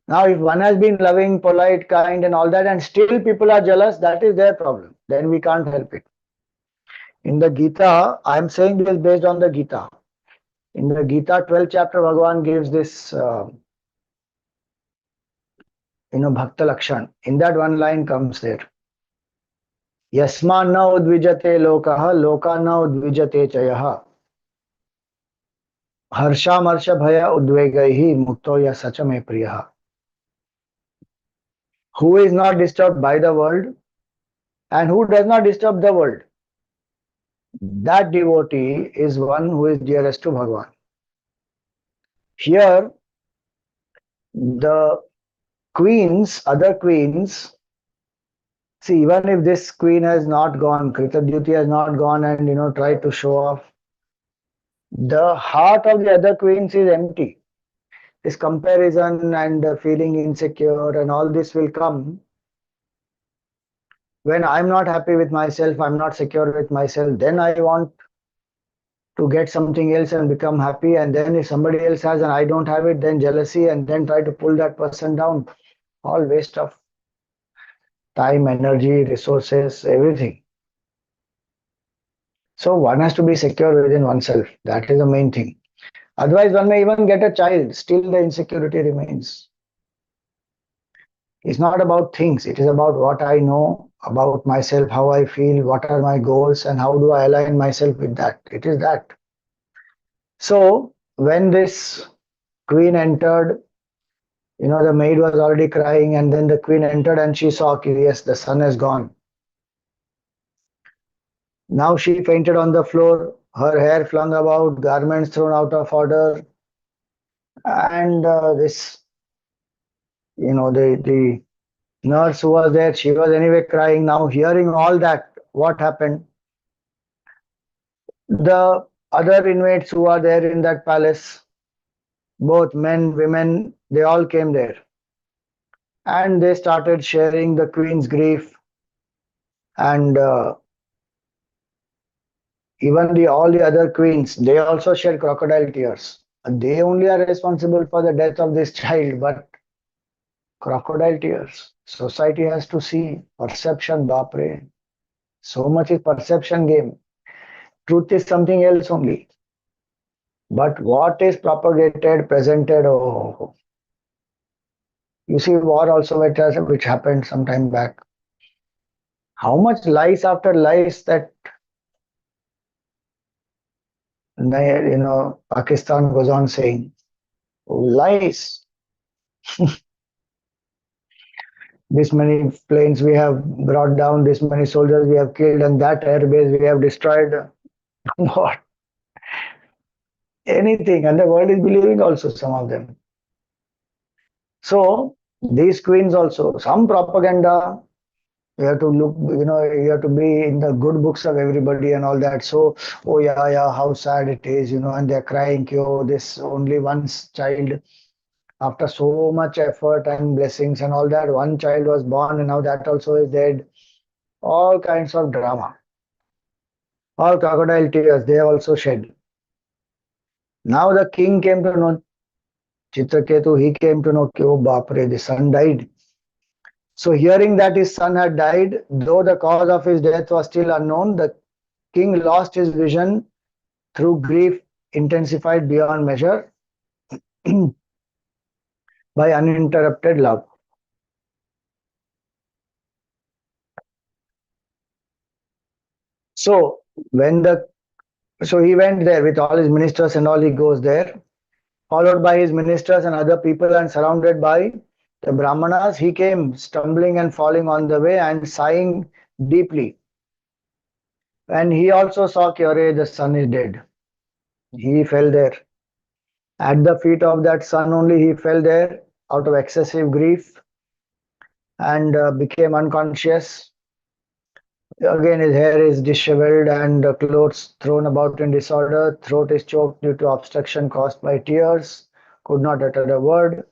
Now, if one has been loving, polite, kind, and all that, and still people are jealous, that is their problem. Then we can't help it. In the Gita, I am saying this based on the Gita. In the Gita 12th chapter, Bhagawan gives this, Bhakta Lakshan. In that one line comes there. Yasma na udvijate lokaha, loka na udvijate chayaha. Harsha marsha bhaya udvegaihi mukto ya sachame priyaha. Who is not disturbed by the world and who does not disturb the world? That devotee is one who is dearest to Bhagavan. Here, the queens, other queens, see, even if this queen has not gone, Kritadyuti has not gone and tried to show off, the heart of the other queens is empty. This comparison and feeling insecure and all this will come when I'm not happy with myself, I'm not secure with myself, then I want to get something else and become happy. And then if somebody else has and I don't have it, then jealousy and then try to pull that person down. All waste of time, energy, resources, everything. So one has to be secure within oneself. That is the main thing. Otherwise, one may even get a child, still the insecurity remains. It's not about things, it is about what I know about myself, how I feel, what are my goals, and how do I align myself with that. It is that. So, when this queen entered, the maid was already crying, and then the queen entered and she saw, yes, the son is gone. Now she fainted on the floor, her hair flung about, garments thrown out of order, and the nurse who was there, she was anyway crying. Now hearing all that, what happened? The other inmates who are there in that palace, both men, women, they all came there. And they started sharing the queen's grief. And even all the other queens, they also shed crocodile tears. They only are responsible for the death of this child, but crocodile tears. Society has to see. Perception, bapre. So much is perception game. Truth is something else only. But what is propagated, presented, oh. You see war also which happened some time back. How much lies after lies that Pakistan goes on saying. Lies. This many planes we have brought down, this many soldiers we have killed, and that airbase we have destroyed. What? Anything. And the world is believing also, some of them. So, these queens also, some propaganda, you have to look, you have to be in the good books of everybody and all that. So, oh yeah, how sad it is, and they're crying, oh, this only one child. After so much effort and blessings and all that, one child was born and now that also is dead. All kinds of drama. All crocodile tears, they also shed. Now the king came to know, Chitraketu, he came to know, oh Bapre, the son died. So hearing that his son had died, though the cause of his death was still unknown, the king lost his vision through grief intensified beyond measure. by uninterrupted love. So when the so he went there with all his ministers and all. He goes there, followed by his ministers and other people, and surrounded by the Brahmanas. He came stumbling and falling on the way and sighing deeply. And he also saw Kyore, the son is dead. He fell there. At the feet of that son only he fell there out of excessive grief and became unconscious. Again, his hair is disheveled and clothes thrown about in disorder. Throat is choked due to obstruction caused by tears. Could not utter a word.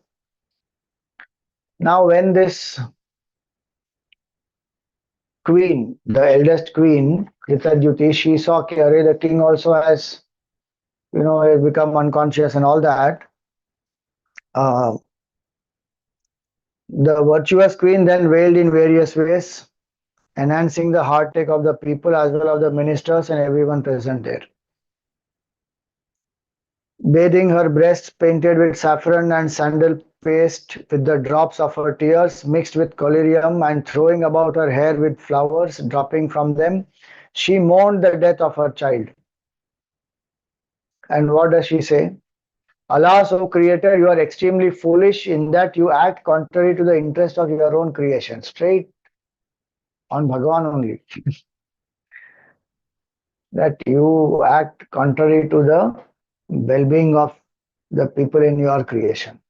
Now, when this queen, the eldest queen, Kritadyuti, she saw Kyare, the king also has, has become unconscious and all that. Uh, the virtuous queen then wailed in various ways, enhancing the heartache of the people as well as the ministers and everyone present there. Bathing her breasts painted with saffron and sandal paste with the drops of her tears mixed with collyrium and throwing about her hair with flowers dropping from them, she mourned the death of her child. And what does she say? Alas, O Creator, you are extremely foolish in that you act contrary to the interest of your own creation. Straight on Bhagawan only. That you act contrary to the well-being of the people in your creation.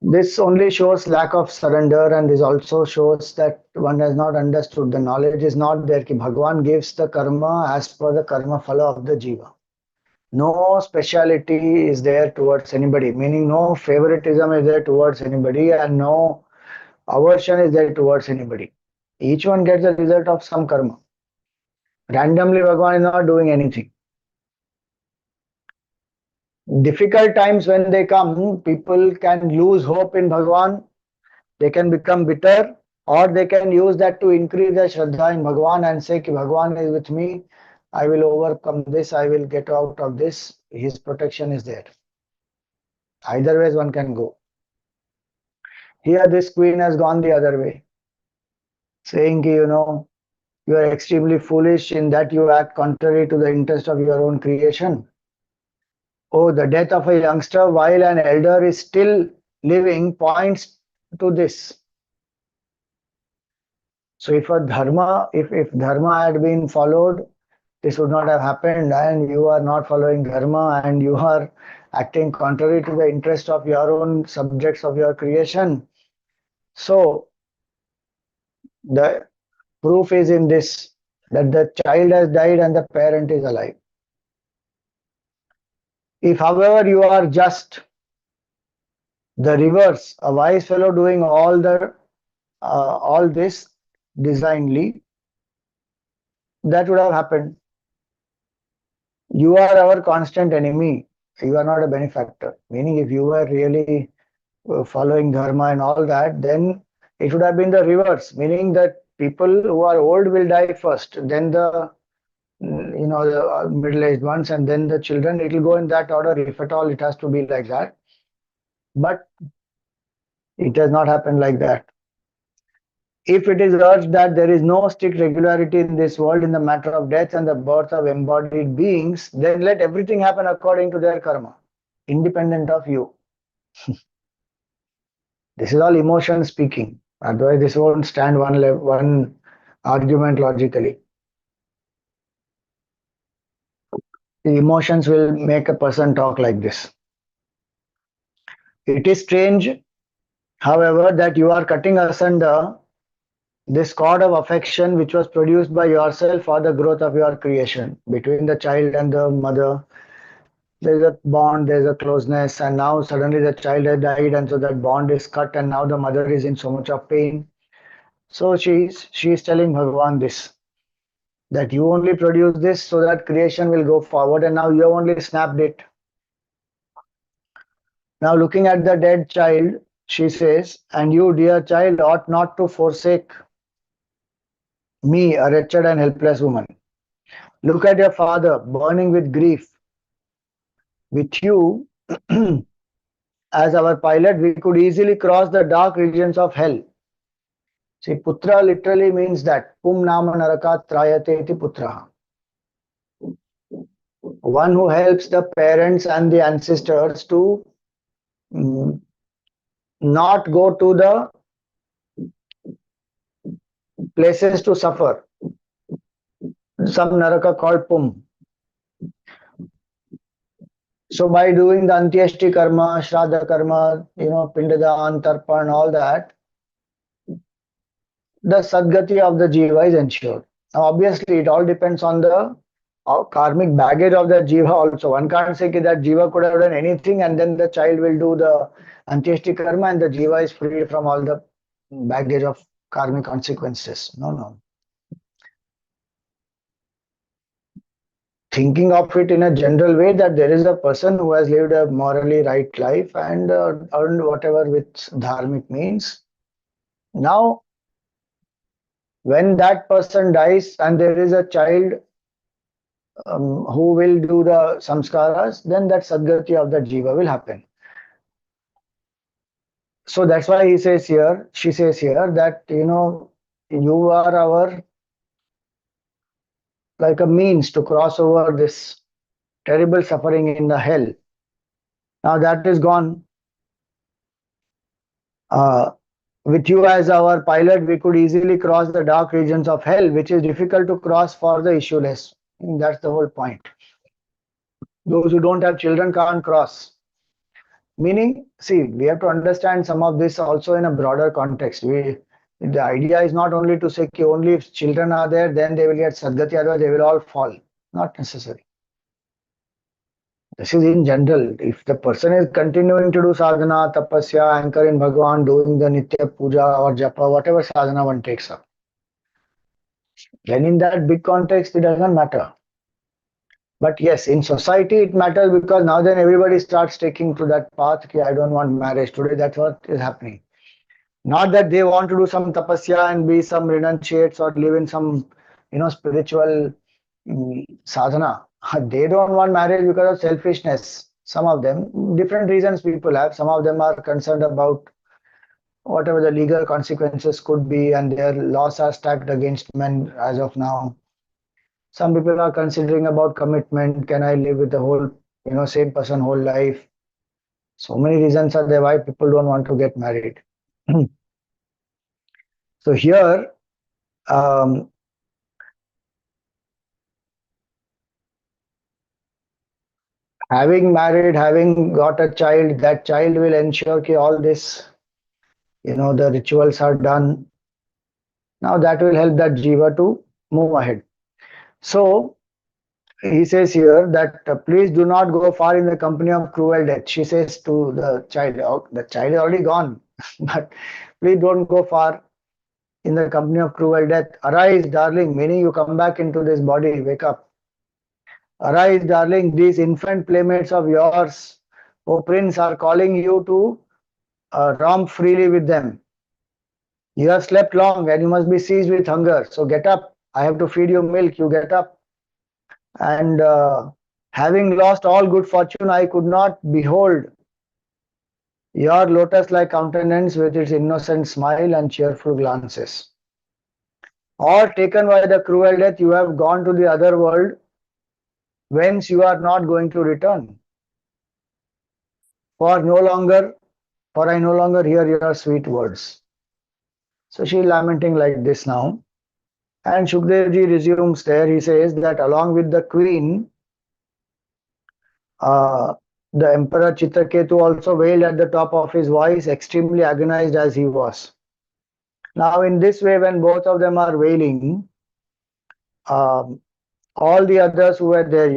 This only shows lack of surrender, and this also shows that one has not understood. The knowledge is not there. Ki Bhagavan gives the karma as per the karma phala of the jiva. No speciality is there towards anybody, meaning no favoritism is there towards anybody and no aversion is there towards anybody. Each one gets the result of some karma. Randomly, Bhagavan is not doing anything. Difficult times when they come, people can lose hope in Bhagavan. They can become bitter, or they can use that to increase their Shraddha in Bhagavan and say, Ki Bhagavan is with me, I will overcome this, I will get out of this, his protection is there. Either ways one can go. Here this queen has gone the other way, saying, Ki, you are extremely foolish in that you act contrary to the interest of your own creation. Oh, the death of a youngster while an elder is still living points to this. So if dharma had been followed, this would not have happened, and you are not following dharma and you are acting contrary to the interest of your own subjects of your creation. So the proof is in this, that the child has died and the parent is alive. If however you are just the reverse, a wise fellow doing all this designedly, that would have happened. You are our constant enemy. You are not a benefactor. Meaning, if you were really following dharma and all that, then it would have been the reverse. Meaning that people who are old will die first, then the the middle-aged ones, and then the children. It will go in that order. If at all, it has to be like that. But it has not happened like that. If it is urged that there is no strict regularity in this world in the matter of death and the birth of embodied beings, then let everything happen according to their karma, independent of you. This is all emotion speaking. Otherwise, this won't stand one argument logically. The emotions will make a person talk like this. It is strange, however, that you are cutting asunder this cord of affection which was produced by yourself for the growth of your creation. Between the child and the mother, there's a bond, there's a closeness, and now suddenly the child has died, and so that bond is cut, and now the mother is in so much of pain. So she's telling Bhagavan this, that you only produce this so that creation will go forward, and now you have only snapped it. Now looking at the dead child, she says, and you, dear child, ought not to forsake me, a wretched and helpless woman. Look at your father burning with grief. with you as our pilot, we could easily cross the dark regions of hell. See, putra literally means that pum nama narakat trayate iti putra. One who helps the parents and the ancestors to mm, not go to the places to suffer. Some naraka called pum. So by doing the antyeshti karma, shraddha karma, pindadan, tarpan, all that, the sadgati of the jiva is ensured. Now, obviously, it all depends on the karmic baggage of the jiva also. One can't say that jiva could have done anything and then the child will do the antyeshti karma and the jiva is free from all the baggage of karmic consequences. No, no. Thinking of it in a general way that there is a person who has lived a morally right life and earned whatever with dharmic means. Now, when that person dies and there is a child who will do the samskaras, then that sadgati of the jiva will happen. So that's why she says here that, you are our, like a means to cross over this terrible suffering in the hell. Now that is gone. With you as our pilot, we could easily cross the dark regions of hell, which is difficult to cross for the issueless. That's the whole point. Those who don't have children can't cross. Meaning, see, we have to understand some of this also in a broader context. The idea is not only to say that only if children are there, then they will get sadgati, otherwise they will all fall. Not necessary. This is in general. If the person is continuing to do sadhana, tapasya, anchor in Bhagawan, doing the nitya puja or japa, whatever sadhana one takes up, then in that big context, it doesn't matter. But yes, in society it matters because now then everybody starts taking to that path. Okay, I don't want marriage today. That's what is happening. Not that they want to do some tapasya and be some renunciates or live in some, spiritual sadhana. They don't want marriage because of selfishness. Some of them, different reasons people have. Some of them are concerned about whatever the legal consequences could be, and their laws are stacked against men as of now. Some people are considering about commitment. Can I live with the whole, same person whole life? So many reasons are there why people don't want to get married. So here, um, having married, having got a child, that child will ensure that all this, the rituals are done. Now that will help that jiva to move ahead. So he says here that please do not go far in the company of cruel death. She says to the child, oh, the child is already gone, but please don't go far in the company of cruel death. Arise, darling, meaning you come back into this body, wake up. Arise, darling, these infant playmates of yours, O prince, are calling you to romp freely with them. You have slept long and you must be seized with hunger. So get up. I have to feed you milk. You get up. And having lost all good fortune, I could not behold your lotus-like countenance with its innocent smile and cheerful glances. Or taken by the cruel death, you have gone to the other world, whence you are not going to return. For I no longer hear your sweet words. So she is lamenting like this now. And Shukdevji resumes there. He says that along with the queen, the emperor Chitraketu also wailed at the top of his voice, extremely agonized as he was. Now, in this way, when both of them are wailing, all the others who were there,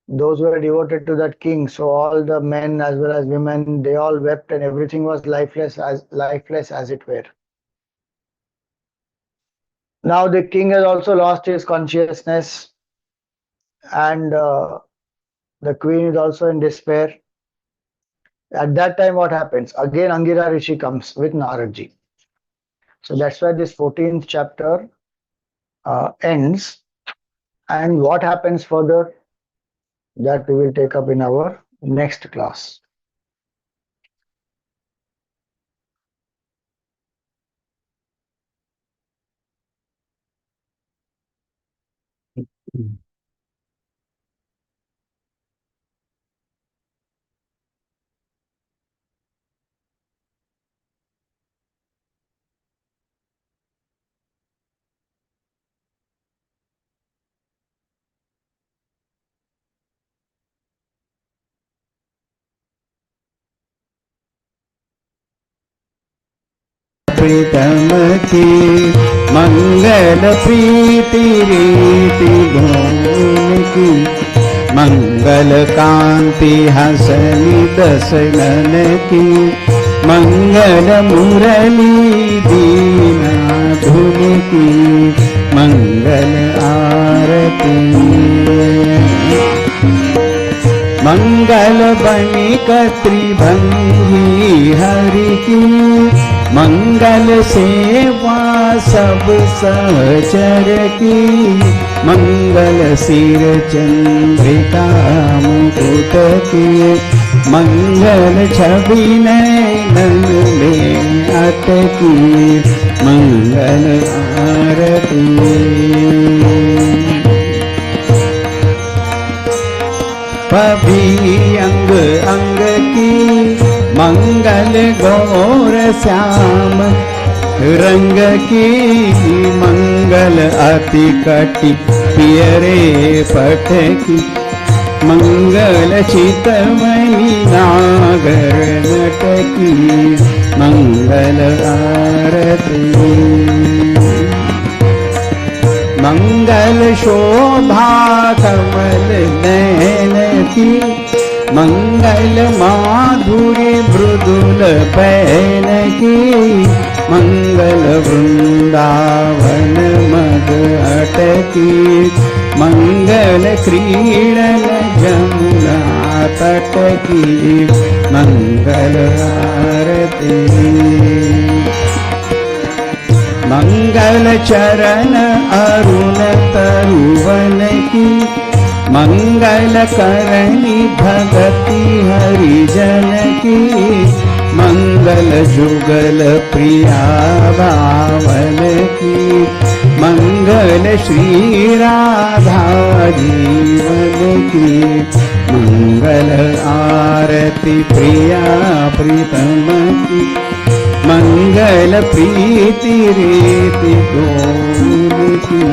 those who were devoted to that king, so all the men as well as women, they all wept and everything was lifeless as it were. Now the king has also lost his consciousness, and the queen is also in despair. At that time, what happens? Again, Angira Rishi comes with Naradji. So that's why this 14th chapter ends. And what happens further? that we will take up in our next class. प्रीतम की मंगल प्रीति रीति धूम की मंगल कांति हसनी दसनन की मंगल मुरली दीना धुन की मंगल आरती मंगल बणिक त्रिभंगी हरि की मंगल सेवा सब सहचर की मंगल सिर चंद्रिका मुकुट की मंगल छवि नयन में अटकी मंगल आरती पभी अंग अंग की मंगल गौर श्याम रंग की मंगल अति कटि पियरे पट की मंगल चितमणि नागर नट की मंगल आरती मंगल शोभा कमल नयन की मंगल माधुरी मृदुल बैन की मंगल वृंदावन मद अटकी मंगल क्रीडन जमुना तट की मंगल आरती मंगल चरण अरुण तरुवन की मंगल करणी भगति हरिजन की मंगल जुगल प्रिया भावन की मंगल श्री राधा जीवन की मंगल आरती प्रिया प्रीतम की मंगल प्रीति रीति डोल की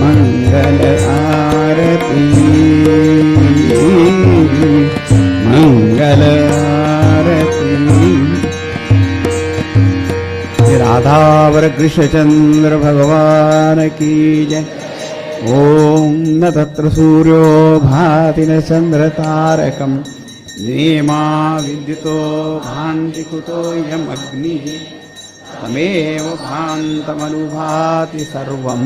मंगल आरती मंगल आरती राधावर कृष्णचंद्र भगवान की जय। ओम न तत्र सूर्यो भाति न चंद्र तारकम् नेमा विद्युतो भान्ति कुतोऽयम् अग्निः तमेव भान्तमनुभाति सर्वं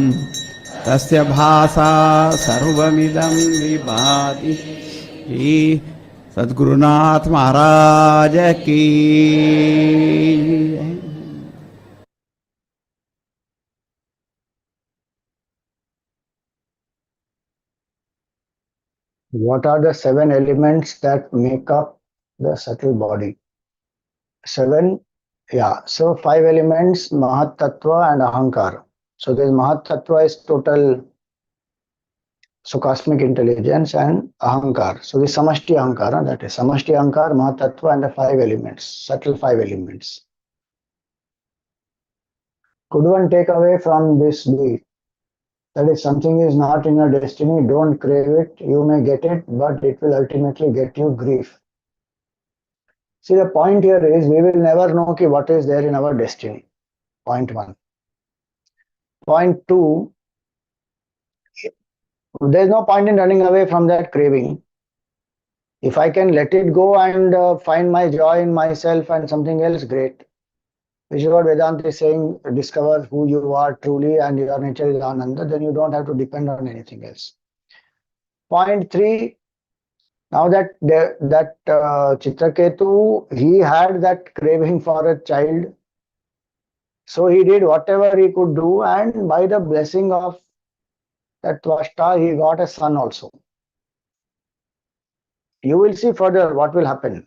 तस्य भासा सर्वमिदं विभाति। सद्गुरुनाथ महाराज की। What are the 7 elements that make up the subtle body? 7, yeah. So 5 elements, Mahat Tattva and Ahankar. So this Mahat Tattva is total, so cosmic intelligence, and Ahankar. So the Samashti Ahankara, that is Samashti Ahankar, Mahat Tattva and the 5 elements, subtle 5 elements. Could one take away from this belief that if something is not in your destiny, don't crave it, you may get it, but it will ultimately get you grief. See, the point here is we will never know what is there in our destiny. Point 1. Point 2, there is no point in running away from that craving. If I can let it go and find my joy in myself and something else, great. Which is what Vedanta is saying, discover who you are truly and your nature is Ananda, then you don't have to depend on anything else. Point 3, now that Chitraketu, he had that craving for a child, so he did whatever he could do, and by the blessing of that Tvashta, he got a son also. You will see further what will happen.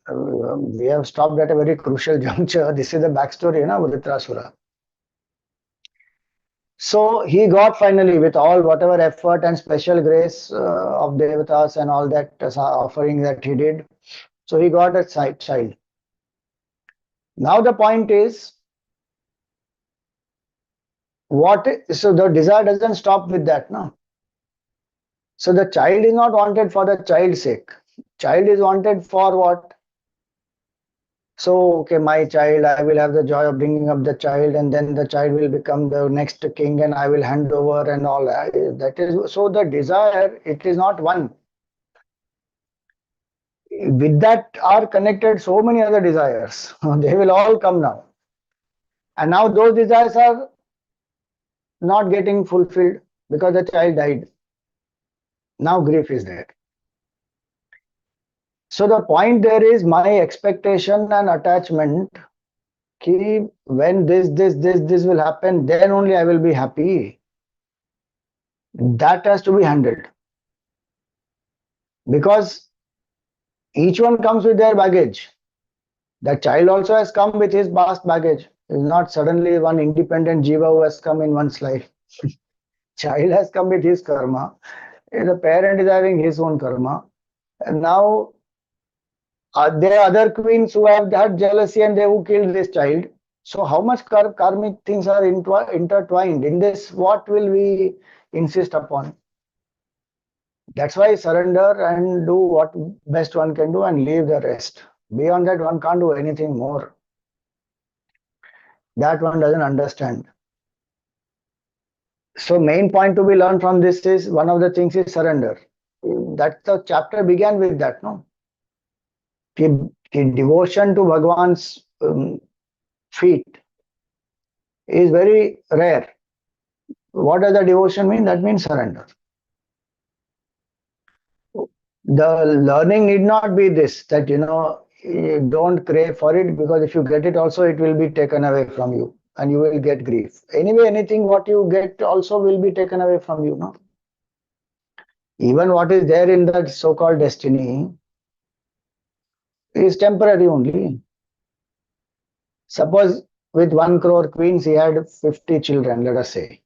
We have stopped at a very crucial juncture. This is the backstory, Vritrasura. So he got finally, with all whatever effort and special grace of Devatas and all that offering that he did, so he got a child. Now the point is, so the desire doesn't stop with that, no? So the child is not wanted for the child's sake. Child is wanted for what? So, okay, my child, I will have the joy of bringing up the child, and then the child will become the next king, and I will hand over and all. That is so the desire. It is not one. With that are connected so many other desires. They will all come now, and now those desires are not getting fulfilled because the child died. Now grief is there. So the point there is my expectation and attachment. When this will happen, then only I will be happy. That has to be handled, because each one comes with their baggage. The child also has come with his past baggage. It's not suddenly one independent jiva who has come in one's life. Child has come with his karma. The parent is having his own karma. And now there are other queens who have had jealousy and they who killed this child. So how much karmic things are intertwined in this? What will we insist upon? That's why surrender and do what best one can do and leave the rest. Beyond that, one can't do anything more. That one doesn't understand. So main point to be learned from this is, one of the things is surrender. That the chapter began with that, no? The devotion to Bhagawan's feet is very rare. What does the devotion mean? That means surrender. The learning need not be this, that you don't crave for it, because if you get it also, it will be taken away from you and you will get grief. Anyway, anything what you get also will be taken away from you, no? Even what is there in that so-called destiny is temporary only. Suppose with 1 crore queens, he had 50 children, let us say.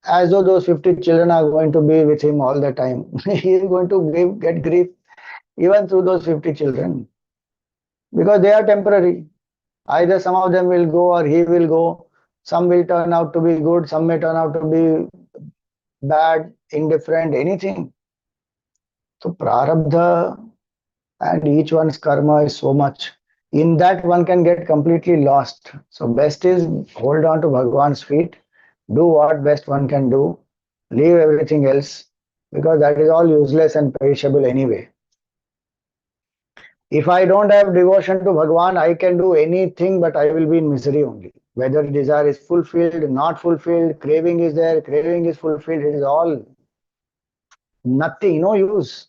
As though those 50 children are going to be with him all the time. He is going to get grief even through those 50 children, because they are temporary. Either some of them will go or he will go. Some will turn out to be good, some may turn out to be bad, indifferent, anything. So prarabdha and each one's karma is so much. In that one can get completely lost. So best is hold on to Bhagavan's feet, do what best one can do, leave everything else, because that is all useless and perishable anyway. If I don't have devotion to Bhagavan, I can do anything, but I will be in misery only. Whether desire is fulfilled, not fulfilled, craving is there, craving is fulfilled, it is all nothing, no use.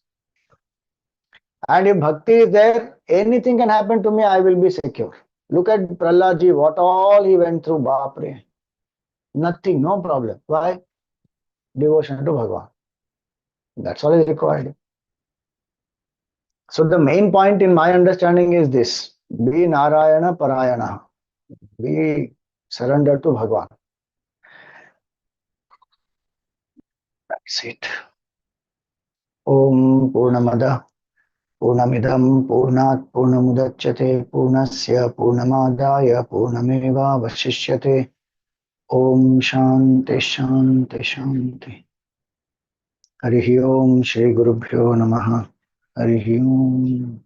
And if bhakti is there, anything can happen to me, I will be secure. Look at Prahlad ji, what all he went through, Bapre. Nothing, no problem. Why? Devotion to Bhagavan. That's all is required. So the main point in my understanding is this: be Narayana Parayana. Be surrender to Bhagavan. That's it. Om Purnamada Purnamidam Purnat Purnamudachyate Purnasya Purnamadaya Purnameva Vashishyate. Om Shanti Shanti Shanti. Harihi Om Shri Gurubhyo Namaha. Harihi Om.